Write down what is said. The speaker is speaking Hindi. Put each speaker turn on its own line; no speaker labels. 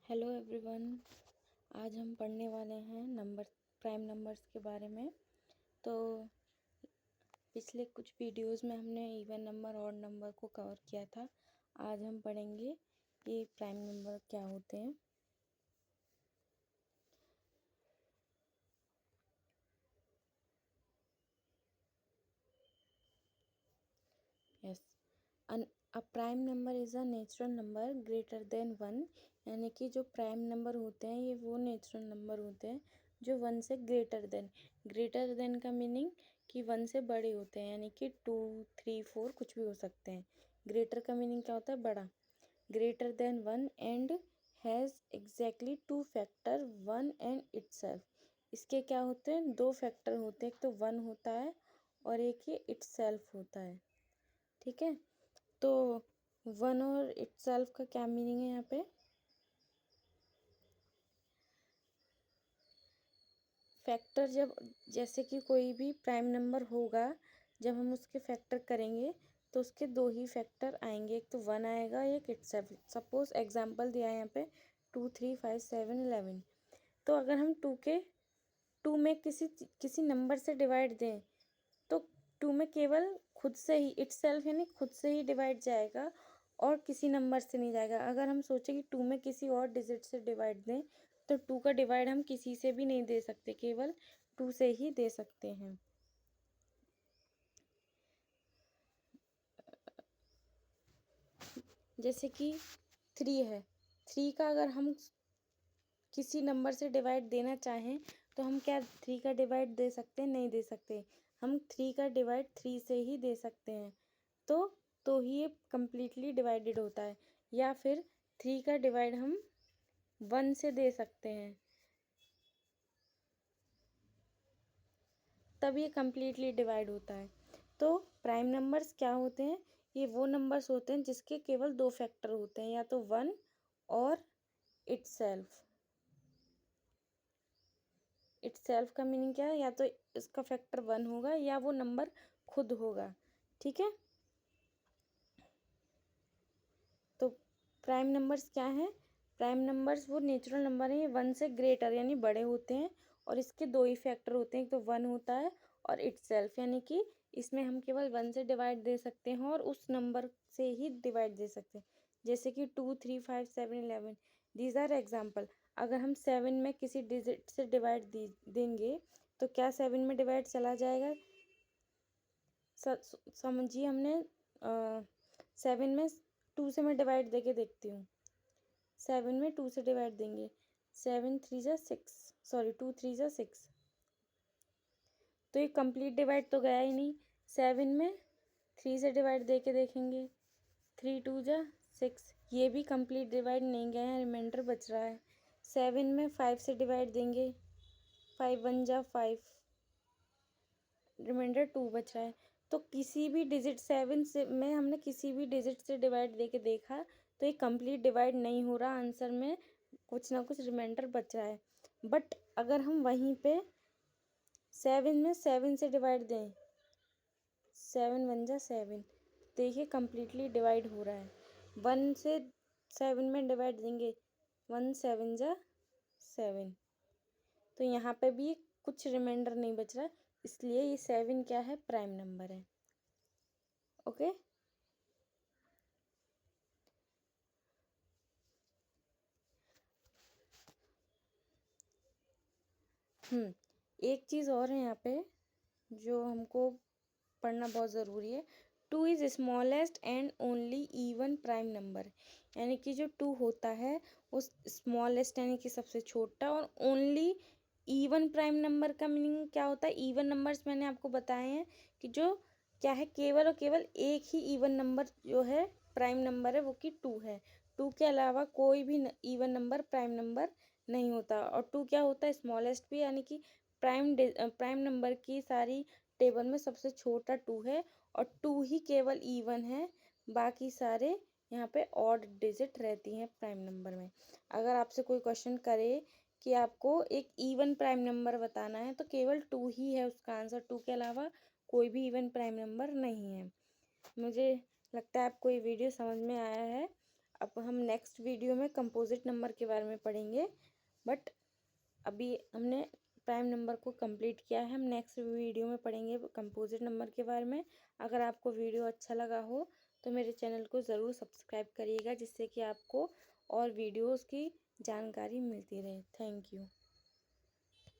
Hello everyone. आज हम पढ़ने वाले हैं प्राइम नंबर्स के बारे में। तो पिछले कुछ वीडियोस में हमने इवन नंबर और नंबर को कवर किया था। आज हम पढ़ेंगे ये प्राइम नंबर क्या होते हैं। Yes, a prime number is a natural number greater than one. यानी कि जो प्राइम नंबर होते हैं ये वो नेचुरल नंबर होते हैं जो वन से ग्रेटर देन का मीनिंग कि वन से बड़े होते हैं, यानी कि 2, 3, 4 कुछ भी हो सकते हैं। ग्रेटर का मीनिंग क्या होता है? बड़ा। Greater than one and has exactly two factor, one and itself. इसके क्या होते हैं? दो फैक्टर होते हैं, एक तो वन होता है और एक ये इटसेल्फ होता है। ठीक है, तो वन और इटसेल्फ का क्या मीनिंग है यहाँ पे? फैक्टर, जब जैसे कि कोई भी प्राइम नंबर होगा, जब हम उसके फैक्टर करेंगे तो उसके दो ही फैक्टर आएंगे, एक तो वन आएगा, एक इटसेल्फ। सपोज एग्जांपल दिया है यहाँ पे 2, 3, 5, 7, 11। तो अगर हम टू में किसी नंबर से डिवाइड दें तो टू में केवल खुद से ही इटसेल्फ यानी खुद से ही डिवाइड जाएगा और किसी नंबर से नहीं जाएगा। अगर हम सोचें कि टू में किसी और डिजिट से डिवाइड दें तो टू का डिवाइड हम किसी से भी नहीं दे सकते, केवल टू से ही दे सकते हैं। जैसे कि 3 है, 3 का अगर हम किसी नंबर से डिवाइड देना चाहें तो हम क्या 3 का डिवाइड दे सकते हैं? नहीं दे सकते। हम 3 का डिवाइड 3 से ही दे सकते हैं, तो ही ये कम्प्लीटली डिवाइडेड होता है। या फिर 3 का डिवाइड हम 1 से दे सकते हैं, तब ये कम्प्लीटली डिवाइड होता है। तो प्राइम नंबर्स क्या होते हैं? ये वो नंबर्स होते हैं जिसके केवल दो फैक्टर होते हैं, या तो वन और इटसेल्फ। इटसेल्फ का मीनिंग क्या है? या तो इसका फैक्टर वन होगा या वो नंबर खुद होगा। ठीक है, तो प्राइम नंबर्स क्या हैं? प्राइम नंबर्स वो नेचुरल नंबर हैं, ये वन से ग्रेटर यानी बड़े होते हैं और इसके दो ही फैक्टर होते हैं, एक तो वन होता है और इटसेल्फ, यानी कि इसमें हम केवल वन से डिवाइड दे सकते हैं और उस नंबर से ही डिवाइड दे सकते हैं। जैसे कि 2, 3, 5, 7, 11, दीज आर एग्जाम्पल। अगर हम 7 में किसी डिजिट से डिवाइड देंगे तो क्या 7 में डिवाइड चला जाएगा? समझिए, हमने 7 में 2 से मैं डिवाइड दे के देखती हूँ। 7 में 2 से डिवाइड देंगे, 7 3 जा 6, सॉरी 2 3 जा 6, तो ये कंप्लीट डिवाइड तो गया ही नहीं। 7 में 3 से डिवाइड दे के देखेंगे, 3 2 जा 6, ये भी कंप्लीट डिवाइड नहीं गया है, रिमाइंडर बच रहा है। 7 में 5 से डिवाइड देंगे, 5 1 जा 5, रिमाइंडर 2 बच रहा है। तो किसी भी डिजिट 7 से में हमने किसी भी डिजिट से डिवाइड दे के देखा तो ये कंप्लीट डिवाइड नहीं हो रहा, आंसर में कुछ ना कुछ रिमाइंडर बच रहा है। बट अगर हम वहीं पे 7 में 7 से डिवाइड दें, 7 1 जा 7, देखिए कम्प्लीटली डिवाइड हो रहा है। 1 से 7 में डिवाइड देंगे, 1 7 जा 7, तो यहाँ पे भी कुछ रिमाइंडर नहीं बच रहा, इसलिए ये 7 क्या है? प्राइम नंबर है। ओके, एक चीज़ और है यहाँ पे जो हमको पढ़ना बहुत ज़रूरी है। 2 is smallest and only even prime number, यानी कि जो 2 होता है वो स्मॉलेस्ट यानी कि सबसे छोटा, और ओनली इवन प्राइम नंबर का मीनिंग क्या होता है? इवन नंबर्स मैंने आपको बताए हैं कि जो क्या है, केवल और केवल एक ही इवन नंबर जो है प्राइम नंबर है वो कि 2 है। 2 के अलावा कोई भी इवन नंबर प्राइम नंबर नहीं होता। और 2 क्या होता है? स्मॉलेस्ट भी, यानी कि प्राइम नंबर की सारी टेबल में सबसे छोटा 2 है और 2 ही केवल इवन है, बाकी सारे यहाँ पे ऑड डिजिट रहती हैं प्राइम नंबर में। अगर आपसे कोई क्वेश्चन करे कि आपको एक इवन प्राइम नंबर बताना है तो केवल 2 ही है उसका आंसर, 2 के अलावा कोई भी इवन प्राइम नंबर नहीं है। मुझे लगता है आपको ये वीडियो समझ में आया है। अब हम नेक्स्ट वीडियो में कंपोजिट नंबर के बारे में पढ़ेंगे, बट अभी हमने प्राइम नंबर को कंप्लीट किया है। हम नेक्स्ट वीडियो में पढ़ेंगे कंपोजिट नंबर के बारे में। अगर आपको वीडियो अच्छा लगा हो तो मेरे चैनल को ज़रूर सब्सक्राइब करिएगा, जिससे कि आपको और वीडियोस की जानकारी मिलती रहे। Thank you.